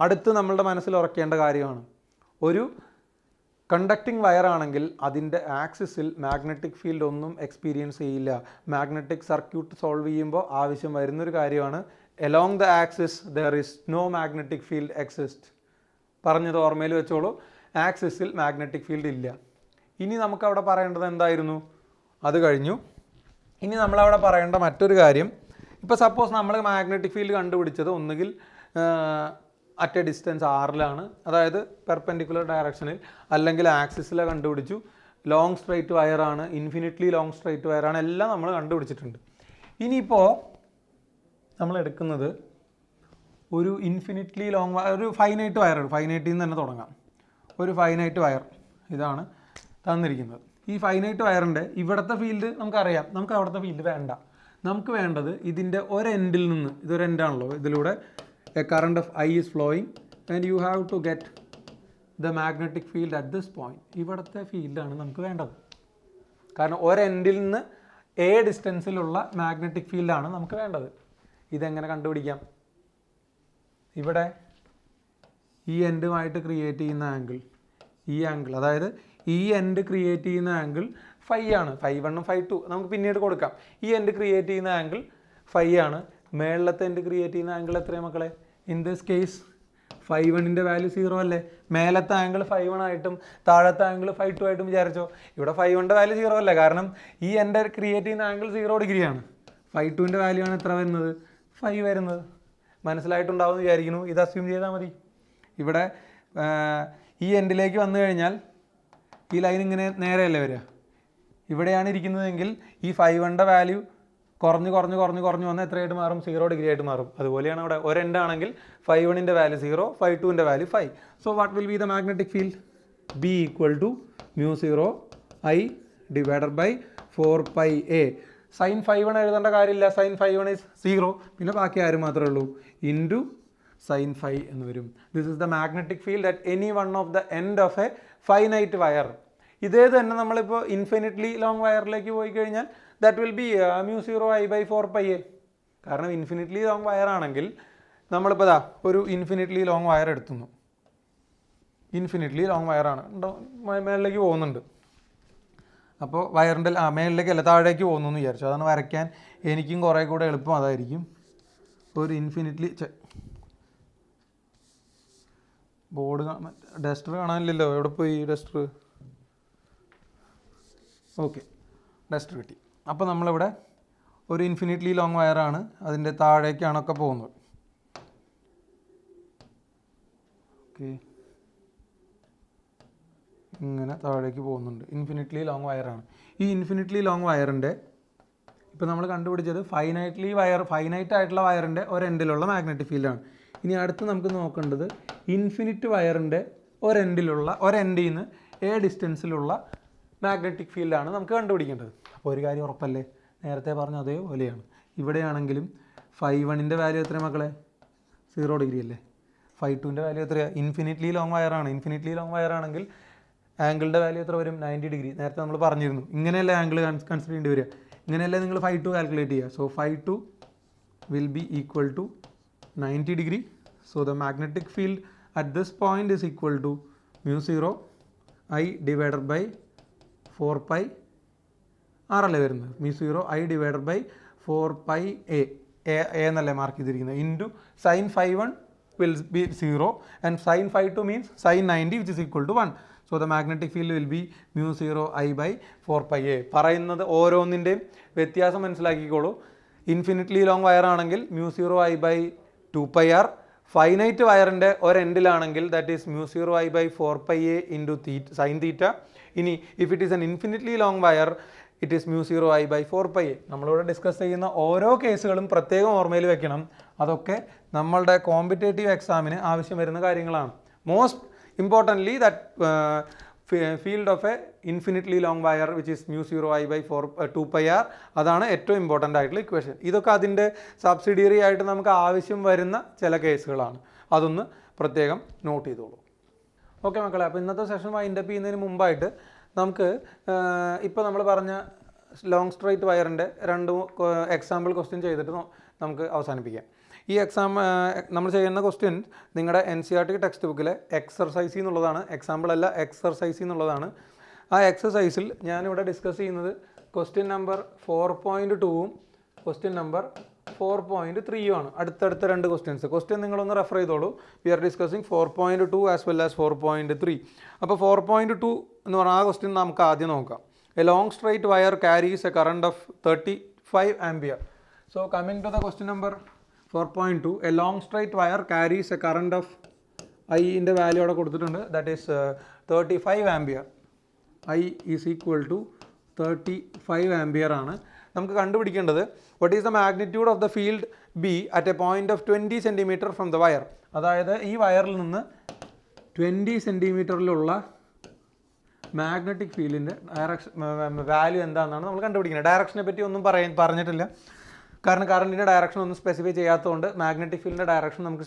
അടുത്ത് നമ്മളുടെ മനസ്സിൽ ഉറക്കേണ്ട കാര്യമാണ്, ഒരു കണ്ടക്ടിങ് വയർ ആണെങ്കിൽ അതിൻ്റെ ആക്സിസിൽ മാഗ്നറ്റിക് ഫീൽഡ് ഒന്നും എക്സ്പീരിയൻസ് ചെയ്യില്ല. മാഗ്നറ്റിക് സർക്യൂട്ട് സോൾവ് ചെയ്യുമ്പോൾ ആവശ്യം വരുന്നൊരു കാര്യമാണ് along the axis there is no magnetic field exist. പറഞ്ഞത് ഓർമ്മയിൽ വെച്ചോളൂ, ആക്സിസിൽ മാഗ്നറ്റിക് ഫീൽഡ് ഇല്ല. ഇനി നമുക്കവിടെ പറയേണ്ടത് എന്തായിരുന്നു? അത് കഴിഞ്ഞു. ഇനി നമ്മളവിടെ പറയേണ്ട മറ്റൊരു കാര്യം, ഇപ്പോൾ സപ്പോസ് നമ്മൾ മാഗ്നറ്റിക് ഫീൽഡ് കണ്ടുപിടിച്ചത് ഒന്നുകിൽ അറ്റ് എ ഡിസ്റ്റൻസ് ആറിലാണ്, അതായത് പെർപെൻഡിക്കുലർ ഡയറക്ഷനിൽ, അല്ലെങ്കിൽ ആക്സിസിലെ കണ്ടുപിടിച്ചു. ലോങ് സ്ട്രൈറ്റ് വയറാണ്, ഇൻഫിനിറ്റ്ലി ലോങ് സ്ട്രൈറ്റ് വയറാണ്, എല്ലാം നമ്മൾ കണ്ടുപിടിച്ചിട്ടുണ്ട്. ഇനിയിപ്പോൾ നമ്മൾ എടുക്കുന്നത് ഒരു ഇൻഫിനിറ്റ്ലി ലോങ് ഒരു ഫൈനൈറ്റ് വയറാണ്. ഫൈനൈറ്റിൽ നിന്ന് തന്നെ തുടങ്ങാം. ഒരു ഫൈനൈറ്റ് വയർ ഇതാണ് തന്നിരിക്കുന്നത്. ഈ ഫൈനൈറ്റ് വയറിൻ്റെ ഇവിടുത്തെ ഫീൽഡ് നമുക്കറിയാം, നമുക്ക് അവിടുത്തെ ഫീൽഡ് വേണ്ട. നമുക്ക് വേണ്ടത് ഇതിൻ്റെ ഒരെൻഡിൽ നിന്ന്, ഇതൊരു എൻഡാണല്ലോ, ഇതിലൂടെ a current of I is flowing and you have to get the magnetic field at this point. ഇവിടുത്തെ ഫീൽഡാണ് നമുക്ക് വേണ്ടത്. കാരണം ഒരെൻഡിൽ നിന്ന് എ ഡിസ്റ്റൻസിലുള്ള മാഗ്നറ്റിക് ഫീൽഡാണ് നമുക്ക് വേണ്ടത്. ഇതെങ്ങനെ കണ്ടുപിടിക്കാം? ഇവിടെ ഈ എൻഡുമായിട്ട് ക്രിയേറ്റ് ചെയ്യുന്ന ആംഗിൾ, ഈ ആംഗിൾ, അതായത് ഈ എൻഡ് ക്രിയേറ്റ് ചെയ്യുന്ന ആംഗിൾ ഫൈ ആണ്. φ1 φ2 നമുക്ക് പിന്നീട് കൊടുക്കാം. ഈ എൻഡ് ക്രിയേറ്റ് ചെയ്യുന്ന ആംഗിൾ ഫൈ ആണ്. മേളത്തെ എൻഡ് ക്രിയേറ്റ് ചെയ്യുന്ന ആംഗിൾ എത്രയാണ് മക്കളെ? ഇൻ ദിസ് കേസ് φ1ൻ്റെ വാല്യൂ 0 അല്ലേ? മേലത്തെ ആംഗിൾ φ1 ആയിട്ടും താഴത്തെ ആംഗിൾ φ2 ആയിട്ടും വിചാരിച്ചോ. ഇവിടെ φ1ൻ്റെ വാല്യൂ 0 അല്ലേ? കാരണം ഈ എൻഡ് ക്രിയേറ്റ് ചെയ്യുന്ന ആംഗിൾ 0 ഡിഗ്രിയാണ്. φ2ൻ്റെ വാല്യൂ ആണ് എത്ര വരുന്നത്? 5 വരുന്നത്. മനസ്സിലായിട്ടുണ്ടാവും എന്ന് വിചാരിക്കുന്നു. ഇത് അസ്യൂം ചെയ്താൽ മതി. ഇവിടെ ഈ എൻഡിലേക്ക് വന്നു കഴിഞ്ഞാൽ ഈ ലൈൻ ഇങ്ങനെ നേരെയല്ലേ വരിക. ഇവിടെയാണ് ഇരിക്കുന്നതെങ്കിൽ ഈ φ1ൻ്റെ വാല്യൂ കുറഞ്ഞ് വന്ന് എത്രയായിട്ട് മാറും? 0 ഡിഗ്രി ആയിട്ട് മാറും. അതുപോലെയാണ് ഇവിടെ ഒരു എൻഡാണെങ്കിൽ φ1ൻ്റെ വാല്യൂ 0, φ2ൻ്റെ value 5. So what will be the magnetic field? B equal to μ0 I divided by 4πa. Sine φ1 എഴുതേണ്ട കാര്യമില്ല. Sine φ1 is 0. പിന്നെ ബാക്കി ആരും മാത്രമേ ഉള്ളൂ? ഇൻറ്റു സൈൻ ഫൈ എന്ന് വരും. This is the magnetic field at any one of the end of a finite wire. ഇതേ തന്നെ നമ്മളിപ്പോൾ ഇൻഫിനിറ്റ്ലി ലോങ് വയറിലേക്ക് പോയി കഴിഞ്ഞാൽ that will be μ0 I by 4πa. കാരണം ഇൻഫിനിറ്റ്ലി ലോങ് വയർ ആണെങ്കിൽ നമ്മളിപ്പോൾ ഒരു ഇൻഫിനിറ്റ്ലി ലോങ് വയർ എടുത്തുന്നു. ഇൻഫിനിറ്റ്ലി ലോങ് വയറാണ്, മേളിലേക്ക് പോകുന്നുണ്ട്. അപ്പോൾ വയറിൻ്റെ മേളിലേക്കല്ല താഴേക്ക് പോകുന്നു എന്ന് വിചാരിച്ചു. അതാണ് വരയ്ക്കാൻ എനിക്കും കുറേ കൂടെ എളുപ്പം അതായിരിക്കും. ഒരു ഇൻഫിനിറ്റ്ലി ബോർഡ് ഡസ്റ്റർ കാണാനില്ലല്ലോ. എവിടെ പോയി ഡസ്റ്റർ? ഓക്കെ, ഡസ്റ്റർ കിട്ടി. അപ്പോൾ നമ്മളിവിടെ ഒരു ഇൻഫിനിറ്റ്ലി ലോങ് വയറാണ്, അതിൻ്റെ താഴേക്കാണൊക്കെ പോകുന്നത്. ഓക്കെ, ഇങ്ങനെ താഴേക്ക് പോകുന്നുണ്ട്. ഇൻഫിനിറ്റ്ലി ലോങ് വയറാണ്. ഈ ഇൻഫിനിറ്റ്ലി ലോങ് വയറിൻ്റെ ഇപ്പോൾ നമ്മൾ കണ്ടുപിടിച്ചത് ഫൈനൈറ്റ് ആയിട്ടുള്ള വയറിൻ്റെ ഒരെൻഡിലുള്ള മാഗ്നറ്റിക് ഫീൽഡാണ്. ഇനി അടുത്ത് നമുക്ക് നോക്കേണ്ടത് ഇൻഫിനിറ്റ് വയറിൻ്റെ ഒരെൻഡിൽ നിന്ന് എ ഡിസ്റ്റൻസിലുള്ള മാഗ്നറ്റിക് ഫീൽഡാണ് നമുക്ക് കണ്ടുപിടിക്കേണ്ടത്. അപ്പോൾ ഒരു കാര്യം ഉറപ്പല്ലേ, നേരത്തെ പറഞ്ഞ അതേപോലെയാണ്. ഇവിടെയാണെങ്കിലും φ1ൻ്റെ വാല്യൂ എത്രയാണ് മക്കളെ? 0 ഡിഗ്രി അല്ലേ? φ2ൻ്റെ വാല്യൂ എത്രയാണ്? ഇൻഫിനിറ്റ്ലി ലോങ് വയറാണ്. ഇൻഫിനിറ്റ്ലി ലോങ് വയറാണെങ്കിൽ ആംഗിളിൻ്റെ വാല്യൂ എത്ര വരും? 90 ഡിഗ്രി. നേരത്തെ നമ്മൾ പറഞ്ഞിരുന്നു. ഇങ്ങനെയല്ലേ ആംഗിൾ കൺസിഡർ ചെയ്യേണ്ടി വരിക. ഇങ്ങനെയല്ലേ നിങ്ങൾ φ2 കാൽക്കുലേറ്റ് ചെയ്യുക. So φ2 will be equal to 90 degree. So the magnetic field at this point is equal to μ0 I divided by 4π r അല്ലേ വരുന്നത്? μ0 I divided by 4πa എന്നല്ലേ മാർക്ക് ചെയ്തിരിക്കുന്നത്. Into sine φ1 will be 0 and sin φ2 means sin 90 which is equal to 1. So the magnetic field will be μ0 I by 4πa. പറയുന്നത് ഓരോന്നിൻ്റെയും വ്യത്യാസം മനസ്സിലാക്കിക്കോളൂ. Infinitely long wire ആണെങ്കിൽ μ0 I by 2πr. Finite വയറിൻ്റെ ഒരെൻഡിലാണെങ്കിൽ that is μ0 I by 4πa into sine theta. ഇനി if it is an infinitely long wire it is μ0 I by 4πa. നമ്മളിവിടെ discuss ചെയ്യുന്ന ഓരോ കേസുകളും പ്രത്യേകം ഓർമ്മയിൽ വെക്കണം. അതൊക്കെ നമ്മളുടെ കോമ്പറ്റേറ്റീവ് എക്സാമിന് ആവശ്യം വരുന്ന കാര്യങ്ങളാണ്. Most importantly that field of a infinitely long wire which is μ0 I by 2πr. അതാണ് ഏറ്റവും ഇമ്പോർട്ടൻ്റ് ആയിട്ടുള്ള ഇക്വേഷൻ. ഇതൊക്കെ അതിൻ്റെ സബ്സിഡിയറി ആയിട്ട് നമുക്ക് ആവശ്യം വരുന്ന ചില കേസുകളാണ്. അതൊന്ന് പ്രത്യേകം നോട്ട് ചെയ്തോളൂ. ഓക്കെ മക്കളെ, അപ്പോൾ ഇന്നത്തെ സെഷൻ വൈൻഡപ്പ് ചെയ്യുന്നതിന് മുമ്പായിട്ട് നമുക്ക് ഇപ്പോൾ നമ്മൾ പറഞ്ഞ ലോങ് സ്ട്രൈറ്റ് വയറിൻ്റെ 2 എക്സാമ്പിൾ ക്വസ്റ്റ്യൻ ചെയ്തിട്ട് നമുക്ക് അവസാനിപ്പിക്കാം. ഈ നമ്മൾ ചെയ്യുന്ന ക്വസ്റ്റ്യൻ നിങ്ങളുടെ NCERT ടെക്സ്റ്റ് ബുക്കിലെ എക്സർസൈസ് എന്നുള്ളതാണ്. എക്സാമ്പിൾ അല്ല, എക്സർസൈസ് എന്നുള്ളതാണ്. ആ എക്സസൈസിൽ ഞാനിവിടെ ഡിസ്കസ് ചെയ്യുന്നത് ക്വസ്റ്റ്യൻ നമ്പർ 4.2ഉം ക്വസ്റ്റ്യൻ നമ്പർ 4.3ഉം ആണ്. അടുത്തടുത്ത 2 ക്വസ്റ്റ്യൻസ്. ക്വസ്റ്റ്യൻ നിങ്ങളൊന്ന് റെഫർ ചെയ്തോളൂ. We are discussing 4.2 as well as 4.3. അപ്പോൾ 4.2 എന്ന് പറഞ്ഞാൽ ആ ക്വസ്റ്റ്യൻ നമുക്ക് ആദ്യം നോക്കാം. A long straight wire carries a current of 35 ampere. So coming to the question number 4.2, a long straight wire carries a current of ഐൻ്റെ value അവിടെ കൊടുത്തിട്ടുണ്ട്. That is 35 ampere. I is equal to 35 ampere ആണ്. നമുക്ക് കണ്ടുപിടിക്കേണ്ടത് what is the magnitude of the field B at a point of 20 centimetre from the wire. അതായത് ഈ വയറിൽ നിന്ന് 20 സെൻറ്റിമീറ്ററിലുള്ള മാഗ്നറ്റിക് ഫീൽഡിൻ്റെ വാല്യൂ എന്താണെന്നാണ് നമ്മൾ കണ്ടുപിടിക്കുന്നത്. ഡയറക്ഷനെ പറ്റി ഒന്നും പറഞ്ഞിട്ടില്ല, കാരണം കറണ്ടിൻ്റെ ഡയറക്ഷൻ ഒന്നും സ്പെസിഫൈ ചെയ്യാത്തതുകൊണ്ട് മാഗ്നറ്റിക് ഫീൽഡിൻ്റെ ഡയറക്ഷൻ നമുക്ക്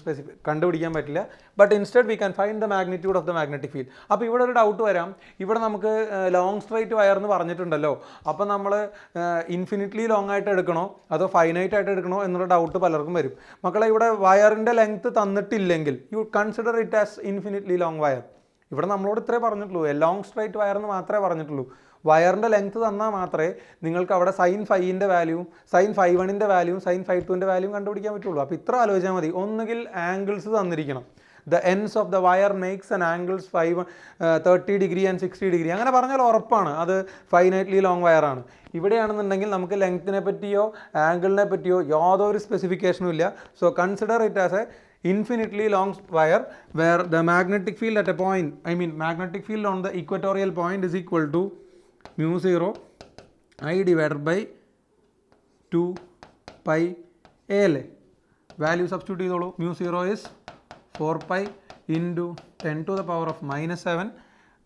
കണ്ടുപിടിക്കാൻ പറ്റില്ല. But instead we can find the magnitude of the magnetic field. അപ്പോൾ ഇവിടെ ഒരു ഡൗട്ട് വരാം, ഇവിടെ നമുക്ക് ലോങ് സ്ട്രൈറ്റ് വയർ എന്ന് പറഞ്ഞിട്ടുണ്ടല്ലോ, അപ്പോൾ നമ്മൾ ഇൻഫിനിറ്റ്ലി ലോങ് ആയിട്ട് എടുക്കണോ അതോ ഫൈനൈറ്റ് ആയിട്ട് എടുക്കണോ എന്നുള്ള ഡൗട്ട് പലർക്കും വരും. മക്കളെ, ഇവിടെ വയറിൻ്റെ ലെങ്ത്ത് തന്നിട്ടില്ലെങ്കിൽ you consider it as infinitely long wire. ഇവിടെ നമ്മളോട് ഇത്രേ പറഞ്ഞിട്ടുള്ളൂ, ലോങ് സ്ട്രൈറ്റ് വയർ എന്ന് മാത്രമേ പറഞ്ഞിട്ടുള്ളൂ. വയറിൻ്റെ ലെങ്ത്ത് തന്നാൽ മാത്രമേ നിങ്ങൾക്ക് അവിടെ sin 5ൻ്റെ വാല്യൂവും sin 5(1)ൻ്റെ വാല്യൂവും sin 5(2)ൻ്റെ വാല്യൂവും കണ്ടുപിടിക്കാൻ പറ്റുള്ളൂ. അപ്പോൾ ഇത്ര ആലോചിച്ചാൽ മതി. ഒന്നുകിൽ ആംഗിൾസ് തന്നിരിക്കണം, the ends of the wire makes an angles 30 degree and 60 degree, അങ്ങനെ പറഞ്ഞാൽ ഉറപ്പാണ് അത് ഫൈനൈറ്റ്ലി ലോങ് വയറാണ്. ഇവിടെയാണെന്നുണ്ടെങ്കിൽ നമുക്ക് ലെങ്ത്തിനെ പറ്റിയോ ആംഗിളിനെ പറ്റിയോ യാതൊരു സ്പെസിഫിക്കേഷനും ഇല്ല. So consider it as A infinitely long wire where the magnetic field at a point, magnetic field on the equatorial point is equal to mu 0 I divided by 2 pi a അല്ലേ. Value substitute ചെയ്തോളൂ. mu 0 is 4 pi into 10 to the power of -7.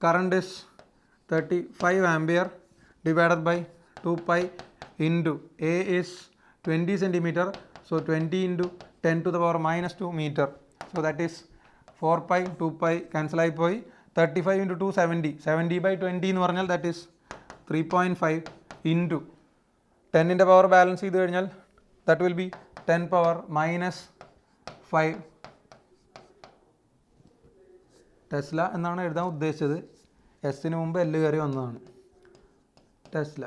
current is 35 ampere divided by 2 pi into a is 20 centimeter, so 20 into 10 to the power -2 meter, so that is 4 pi 2 pi cancel ആയി പോയി. 35 into 2 70, 70 by 20 എന്ന് പറഞ്ഞാൽ that is 3.5 into 10ൻ്റെ power balance ചെയ്ത് കഴിഞ്ഞാൽ that will be 10 power -5 tesla എന്നാണ് എഴുതാൻ ഉദ്ദേശിച്ചത്. എസിന് മുമ്പ് എല്ല് കയറി വന്നതാണ് tesla.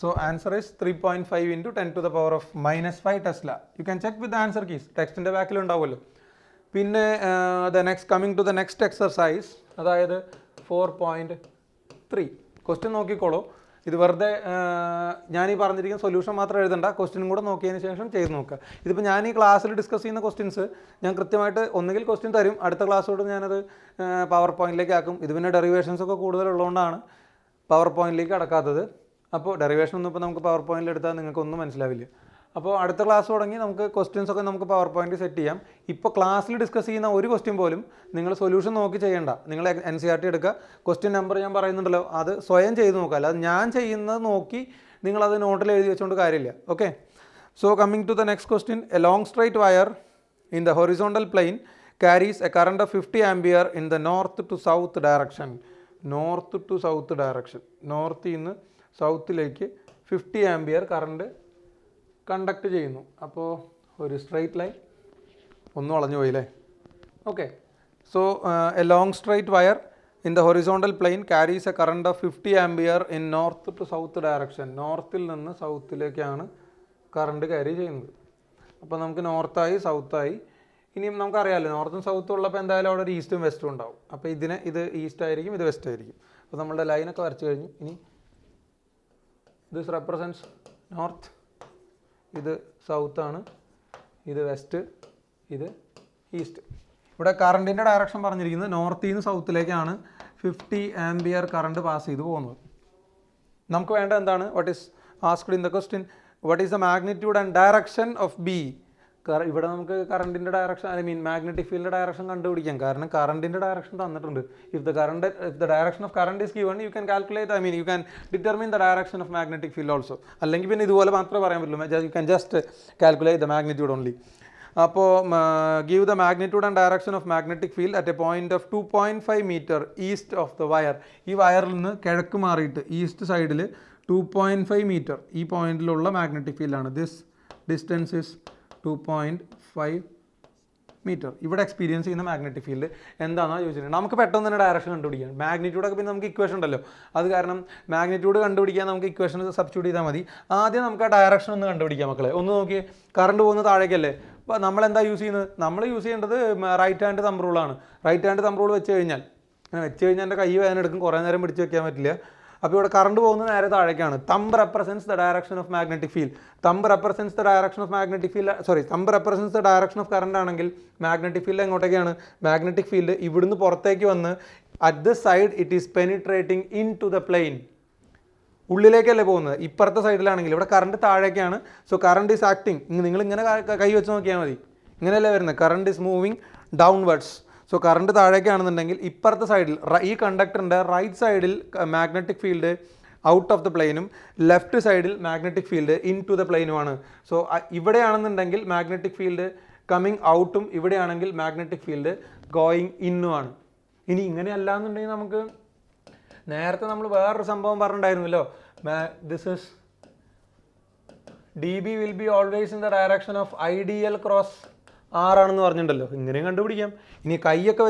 So answer is 3.5 into 10 to the power of -5 Tesla. You can check with the answer keys. ടെക്സ്റ്റിൻ്റെ ബാക്കിൽ ഉണ്ടാവുമല്ലോ. പിന്നെ coming to the next exercise, അതായത് 4.3 ക്വസ്റ്റ്യൻ നോക്കിക്കോളൂ. ഇത് വെറുതെ ഞാൻ ഈ പറഞ്ഞിരിക്കുന്ന സൊല്യൂഷൻ മാത്രം എഴുതണ്ട, ക്വസ്റ്റ്യനും കൂടെ നോക്കിയതിന് ശേഷം ചെയ്ത് നോക്കുക. ഇതിപ്പോൾ ഞാൻ ഈ ക്ലാസ്സിൽ ഡിസ്കസ് ചെയ്യുന്ന ക്വസ്റ്റ്യൻസ് ഞാൻ കൃത്യമായിട്ട് ഒന്നുകിൽ ക്വസ്റ്റ്യൻ തരും, അടുത്ത ക്ലാസ്സോട് ഞാനത് പവർ പോയിന്റിലേക്ക് ആക്കും. ഇത് പിന്നെ ഡെറിവേഷൻസ് ഒക്കെ കൂടുതലുള്ളതുകൊണ്ടാണ് പവർ പോയിന്റിലേക്ക് കടക്കാത്തത്. അപ്പോൾ ഡെറിവേഷൻ ഒന്നും ഇപ്പോൾ നമുക്ക് പവർ പോയിന്റിൽ എടുത്താൽ നിങ്ങൾക്കൊന്നും മനസ്സിലാവില്ല. അപ്പോൾ അടുത്ത ക്ലാസ് തുടങ്ങി നമുക്ക് ക്വസ്റ്റ്യൻസ് ഒക്കെ നമുക്ക് പവർ പോയിന്റ് സെറ്റ് ചെയ്യാം. ഇപ്പോൾ ക്ലാസ്സിൽ ഡിസ്കസ് ചെയ്യുന്ന ഒരു ക്വസ്റ്റ്യൻ പോലും നിങ്ങൾ സൊല്യൂഷൻ നോക്കി ചെയ്യേണ്ട. നിങ്ങൾ NCERT എടുക്കുക, ക്വസ്റ്റ്യൻ നമ്പർ ഞാൻ പറയുന്നുണ്ടല്ലോ അത് സ്വയം ചെയ്ത് നോക്കുക, അല്ലാതെ ഞാൻ ചെയ്യുന്നത് നോക്കി നിങ്ങളത് നോട്ടിൽ എഴുതി വെച്ചുകൊണ്ട് കാര്യമില്ല. Okay, so coming to the next question. A long straight wire in the horizontal plane carries a current of 50 ampere in the north to south direction. North to south direction, നോർത്തിൽ നിന്ന് സൗത്തിലേക്ക് 50 ആംപിയർ കറണ്ട് കണ്ടക്ട് ചെയ്യുന്നു. അപ്പോൾ ഒരു straight line ഒന്നും വളഞ്ഞു പോയില്ലേ. Okay, so a long straight wire in the horizontal plane carries a current of 50 ampere in north to south direction. നോർത്തിൽ നിന്ന് സൗത്തിലേക്കാണ് കറണ്ട് ക്യാരി ചെയ്യുന്നത്. അപ്പോൾ നമുക്ക് നോർത്തായി സൗത്തായി. ഇനിയും നമുക്കറിയാമല്ലോ നോർത്തും സൗത്തും ഉള്ളപ്പോൾ എന്തായാലും അവിടെ ഒരു ഈസ്റ്റും വെസ്റ്റും ഉണ്ടാവും. അപ്പോൾ ഇത് ഈസ്റ്റ് ആയിരിക്കും, ഇത് വെസ്റ്റ് ആയിരിക്കും. അപ്പോൾ നമ്മളുടെ ലൈനൊക്കെ വരച്ച് കഴിഞ്ഞു. ഇനി ദിസ് റെപ്രസെൻറ്റ്സ് നോർത്ത്, ഇത് സൗത്താണ്, ഇത് വെസ്റ്റ്, ഇത് ഈസ്റ്റ്. ഇവിടെ കറണ്ടിൻ്റെ ഡയറക്ഷൻ പറഞ്ഞിരിക്കുന്നത് നോർത്തിൽ നിന്ന് സൗത്തിലേക്കാണ് 50 ആംപിയർ കറണ്ട് പാസ് ചെയ്ത് പോകുന്നത്. നമുക്ക് വേണ്ട എന്താണ്, what is asked in the question, what is the magnitude and direction of B. ഇവിടെ നമുക്ക് കറണ്ടിൻ്റെ ഡയറക്ഷൻ മാഗ്നറ്റിക് ഫീൽഡിൻ്റെ ഡയറക്ഷൻ കണ്ടുപിടിക്കാം, കാരണം കറണ്ടിൻ്റെ ഡയറക്ഷൻ തന്നിട്ടുണ്ട്. If the direction of current is given you can calculate, you can determine the direction of magnetic field also. അല്ലെങ്കിൽ പിന്നെ ഇതുപോലെ മാത്രമേ പറയാൻ പറ്റുള്ളൂ, you can just calculate the magnitude only. അപ്പോൾ give the magnitude and direction of magnetic field at a point of 2.5 metre east of the wire. ഈ വയറിൽ നിന്ന് കിഴക്ക് മാറിയിട്ട് ഈസ്റ്റ് സൈഡിൽ 2.5 മീറ്റർ ഈ പോയിന്റിലുള്ള മാഗ്നറ്റിക് ഫീൽഡാണ്. This distance is 2.5 metre. ഇവിടെ എക്സ്പീരിയൻസ് ചെയ്യുന്ന മാഗ്നറ്റിക് ഫീൽഡ് എന്താണെന്ന് ചോദിച്ചിട്ടുണ്ട്. നമുക്ക് പെട്ടെന്ന് തന്നെ ഡയറക്ഷൻ കണ്ടുപിടിക്കാം. മാഗ്നിറ്റ്യൂഡൊക്കെ പിന്നെ നമുക്ക് ഇക്വേഷൻ ഉണ്ടല്ലോ, അത് കാരണം മാഗ്നിറ്റ്യൂഡ് കണ്ടുപിടിക്കാൻ നമുക്ക് ഇക്വേഷൻ സബ്സ്റ്റിറ്റ്യൂട്ട് ചെയ്താൽ മതി. ആദ്യം നമുക്ക് ആ ഡയറക്ഷൻ ഒന്ന് കണ്ടുപിടിക്കാം മക്കളെ. ഒന്ന് നോക്കി, കറണ്ട് പോകുന്ന താഴേക്കല്ലേ. അപ്പോൾ നമ്മളെന്താ യൂസ് ചെയ്യുന്നത്, നമ്മൾ യൂസ് ചെയ്യേണ്ടത് റൈറ്റ് ഹാൻഡ് തമ്പ് റൂളാണ്. റൈറ്റ് ഹാൻഡ് തമ്പ് റൂൾ വെച്ച് കഴിഞ്ഞാൽ എൻ്റെ കൈ വേദന എടുക്കും, കുറേ നേരം പിടിച്ച് വെക്കാൻ പറ്റില്ല. അപ്പോൾ ഇവിടെ കറണ്ട് പോകുന്നത് നേരെ താഴേക്കാണ്. Thumb represents the direction of magnetic field. Thumb represents the direction of magnetic field, thumb represents the direction of current ആണെങ്കിൽ മാഗ്നറ്റിക് ഫീൽഡ് എങ്ങോട്ടേക്കാണ്, മാഗ്നറ്റിക് ഫീൽഡ് ഇവിടുന്ന് പുറത്തേക്ക് വന്ന് at this side it is penetrating into the plane. ഉള്ളിലേക്കല്ലേ പോകുന്നത്. ഇപ്പുറത്തെ സൈഡിലാണെങ്കിൽ ഇവിടെ കറണ്ട് താഴേക്കാണ്. So current is acting. നിങ്ങൾ ഇങ്ങനെ കൈ വെച്ച് നോക്കിയാൽ മതി. ഇങ്ങനെയല്ലേ വരുന്നത്. Current is moving downwards. So കറണ്ട് താഴേക്കാണെന്നുണ്ടെങ്കിൽ ഇപ്പുറത്തെ സൈഡിൽ ഈ കണ്ടക്ടറിൻ്റെ റൈറ്റ് സൈഡിൽ magnetic field out of the പ്ലെയിനും ലെഫ്റ്റ് സൈഡിൽ magnetic field into the പ്ലെയിനുമാണ്. സോ ഇവിടെയാണെന്നുണ്ടെങ്കിൽ മാഗ്നറ്റിക് ഫീൽഡ് കമ്മിങ് ഔട്ടും ഇവിടെയാണെങ്കിൽ മാഗ്നറ്റിക് ഫീൽഡ് ഗോയിങ് ഇന്നുമാണ്. ഇനി ഇങ്ങനെയല്ല എന്നുണ്ടെങ്കിൽ നമുക്ക് നേരത്തെ നമ്മൾ വേറൊരു സംഭവം പറഞ്ഞിട്ടുണ്ടായിരുന്നല്ലോ, this is d B will be always in the direction of I dl cross R ആണെന്ന് പറഞ്ഞിട്ടുണ്ടല്ലോ. ഇങ്ങനെയും കണ്ടുപിടിക്കാം. ഇനി കൈയൊക്കെ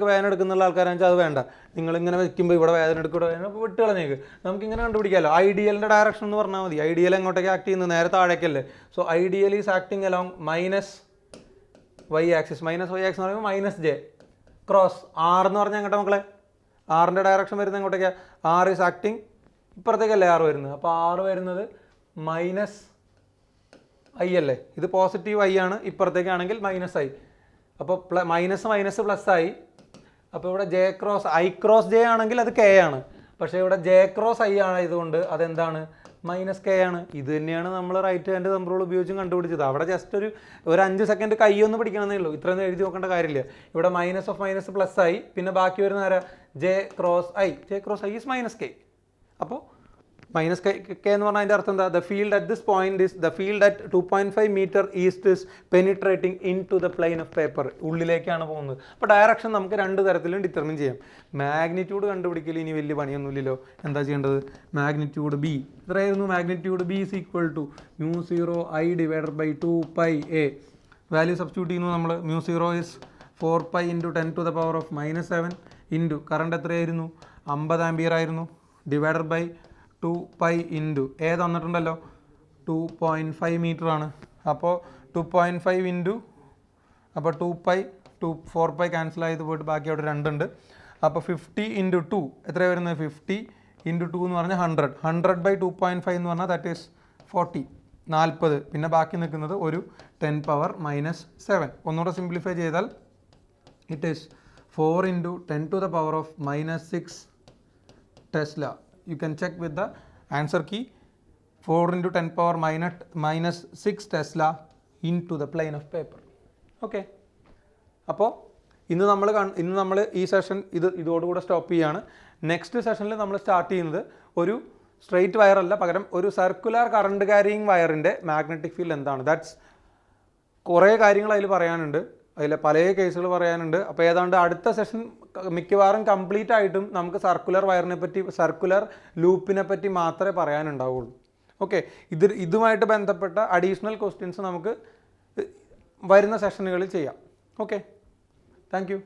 വേദന എടുക്കുന്നുള്ള ആൾക്കാരാണെന്ന് വെച്ചാൽ അത് വേണ്ട. നിങ്ങളിങ്ങനെ വെക്കുമ്പോൾ ഇവിടെ വേദന എടുക്കുക വിട്ട് കളഞ്ഞേക്ക്. നമുക്കിങ്ങനെ കണ്ടുപിടിക്കാമല്ലോ. ഐഡിയലിൻ്റെ ഡയറക്ഷൻ എന്ന് പറഞ്ഞാൽ മതി. ഐഡിയൽ എങ്ങോട്ടേക്ക് ആക്ട് ചെയ്യുന്നത്? നേരെ താഴേക്കല്ലേ. So I dl is acting along minus Y axis. Minus Y axis എന്ന് പറയുമ്പോൾ മൈനസ് ജെ ക്രോസ് ആർ എന്ന് പറഞ്ഞാൽ എങ്ങോട്ടെ മക്കളെ? ആറിൻ്റെ ഡയറക്ഷൻ വരുന്നത് എങ്ങോട്ടേക്കാണ്? ആർ ഈസ് ആക്ടിങ് ഇപ്പുറത്തേക്കല്ലേ ആറ് വരുന്നത്. അപ്പോൾ ആറ് വരുന്നത് മൈനസ് ഐ അല്ലേ. ഇത് പോസിറ്റീവ് ഐ ആണ്. ഇപ്പുറത്തേക്കാണെങ്കിൽ മൈനസ് ഐ. അപ്പോൾ മൈനസ് പ്ലസ് ആയി. അപ്പോൾ ഇവിടെ J cross I cross J ആണെങ്കിൽ അത് കെ ആണ്. പക്ഷേ ഇവിടെ ജെ ക്രോസ് ഐ ആയതുകൊണ്ട് അതെന്താണ്? മൈനസ് കെ ആണ്. ഇത് തന്നെയാണ് നമ്മൾ റൈറ്റ് ഹാൻഡ് തമ്പ് റൂൾ ഉപയോഗിച്ചും കണ്ടുപിടിച്ചത്. അവിടെ ജസ്റ്റ് ഒരു 5 സെക്കൻഡ് കൈ ഒന്ന് പിടിക്കണമെന്നേ ഉള്ളൂ. ഇത്രയൊന്നും എഴുതി നോക്കേണ്ട കാര്യമില്ല. ഇവിടെ മൈനസ് ഓഫ് മൈനസ് പ്ലസ് ആയി. പിന്നെ ബാക്കി വരുന്ന ആരാ? J cross I. J cross I is minus K. അപ്പോൾ മൈനസ് കെ എന്ന് പറഞ്ഞാൽ അതിൻ്റെ അർത്ഥം എന്താ? The field at this point is the field at 2.5 metre east is penetrating into the plane of paper. ഉള്ളിലേക്കാണ് പോകുന്നത്. അപ്പോൾ ഡയറക്ഷൻ നമുക്ക് 2 തരത്തിലും ഡിറ്റർമിൻ ചെയ്യാം. മാഗ്നിറ്റ്യൂഡ് കണ്ടുപിടിക്കൽ ഇനി വലിയ പണിയൊന്നുമില്ലല്ലോ. എന്താ ചെയ്യേണ്ടത്? മാഗ്നിറ്റ്യൂഡ് ബി എത്രയായിരുന്നു? Magnitude B is equal to μ0 I divided by 2πa. Value substitute ചെയ്യുന്നു നമ്മൾ. μ0 ഇസ് 4π × 10⁻⁻7 ഇൻറ്റു കറണ്ട് എത്രയായിരുന്നു? 50 ആംപിയർ ആയിരുന്നു. ഡിവൈഡഡ് ബൈ 2π ഇൻറ്റു എ തന്നിട്ടുണ്ടല്ലോ 2.5 മീറ്റർ ആണ്. അപ്പോൾ 2.5 ഇൻറ്റു അപ്പോൾ 4π ക്യാൻസൽ ആയത് പോയിട്ട് ബാക്കി അവിടെ 2 ഉണ്ട്. അപ്പോൾ 50 × 2 എത്രയാണ് വരുന്നത്? 50 × 2 എന്ന് പറഞ്ഞാൽ 100 ബൈ 2.5 എന്ന് പറഞ്ഞാൽ ദാറ്റ് ഈസ് 40. പിന്നെ ബാക്കി നിൽക്കുന്നത് ഒരു 10⁻⁻7. ഒന്നുകൂടെ സിംപ്ലിഫൈ ചെയ്താൽ it is 4 × 10⁻⁻6 Tesla. You can check with the answer key. 4 × 10⁻⁻6 Tesla into the plane of paper. Okay. അപ്പോൾ ഇന്ന് നമ്മൾ ഈ സെഷൻ ഇതോടുകൂടെ സ്റ്റോപ്പ് ചെയ്യുകയാണ്. നെക്സ്റ്റ് സെഷനിൽ നമ്മൾ സ്റ്റാർട്ട് ചെയ്യുന്നത് ഒരു സ്ട്രെയിറ്റ് വയറല്ല, പകരം ഒരു സർക്കുലർ കറണ്ട് ക്യാരിയിങ് വയറിൻ്റെ മാഗ്നറ്റിക് ഫീൽഡ് എന്താണ്. ദാറ്റ്സ് കുറേ കാര്യങ്ങൾ അതിൽ പറയാനുണ്ട്. അതിലെ പല കേസുകൾ പറയാനുണ്ട്. അപ്പോൾ ഏതാണ്ട് അടുത്ത സെഷൻ മിക്കവാറും കംപ്ലീറ്റ് ആയിട്ടും നമുക്ക് സർക്കുലർ വയറിനെ പറ്റി, സർക്കുലർ ലൂപ്പിനെ പറ്റി മാത്രമേ പറയാനുണ്ടാവുള്ളൂ. ഓക്കെ. ഇതുമായിട്ട് ബന്ധപ്പെട്ട അഡീഷണൽ ക്വസ്റ്റ്യൻസ് നമുക്ക് വരുന്ന സെഷനുകളിൽ ചെയ്യാം. ഓക്കെ. Thank you.